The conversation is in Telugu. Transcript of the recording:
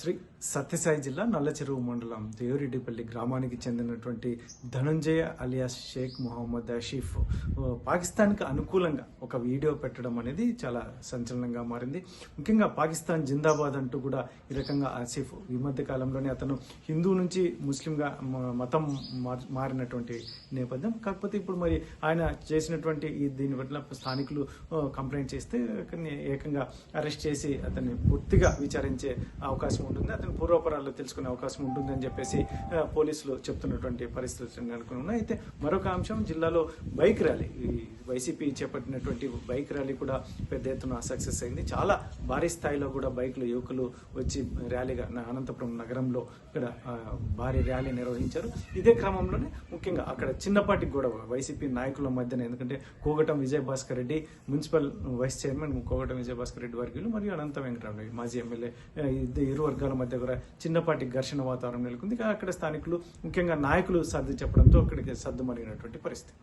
శ్రీ సత్యసాయి జిల్లా నల్లచెరువు మండలం దేవరెడ్డిపల్లి గ్రామానికి చెందినటువంటి ధనంజయ అలియాస్ షేక్ మొహమ్మద్ ఆసిఫ్ పాకిస్తాన్కి అనుకూలంగా ఒక వీడియో పెట్టడం అనేది చాలా సంచలనంగా మారింది. ముఖ్యంగా పాకిస్తాన్ జిందాబాద్ అంటూ కూడా ఈ రకంగా ఆసిఫ్ ఈ మధ్య కాలంలోనే అతను హిందూ నుంచి ముస్లింగా మతం మారినటువంటి నేపథ్యం. కాకపోతే ఇప్పుడు మరి ఆయన చేసినటువంటి దీని పట్ల స్థానికులు కంప్లైంట్ చేస్తే ఏకంగా అరెస్ట్ చేసి అతన్ని పూర్తిగా విచారించే అవకాశం ఉంటుంది, అతని పూర్వపరాలు తెలుసుకునే అవకాశం ఉంటుంది అని చెప్పేసి పోలీసులు చెప్తున్నటువంటి పరిస్థితులు నెలకొని ఉన్నాయి. అయితే మరొక అంశం, జిల్లాలో బైక్ ర్యాలీ, ఈ వైసీపీ చేపట్టినటువంటి బైక్ ర్యాలీ కూడా పెద్ద ఎత్తున సక్సెస్ అయింది. చాలా భారీ స్థాయిలో కూడా బైకులు యువకులు వచ్చి ర్యాలీగా అనంతపురం నగరంలో ఇక్కడ భారీ ర్యాలీ నిర్వహించారు. ఇదే క్రమంలోనే ముఖ్యంగా అక్కడ చిన్నపాటి గొడవ వైసీపీ నాయకుల మధ్యన, ఎందుకంటే Kogatam Vijayabhaskar Reddy municipal vice chairman Kogatam Vijayabhaskar Reddy వర్గీయులు మరియు అనంత వెంకటరామయ్య మాజీ ఎమ్మెల్యే, ఇరు వర్గాల మధ్య కూడా చిన్నపాటి ఘర్షణ వాతావరణం నెలకొంది. అక్కడ స్థానికులు ముఖ్యంగా నాయకులు సర్ది చెప్పడంతో అక్కడికి సర్దుమరిగినటువంటి పరిస్థితి.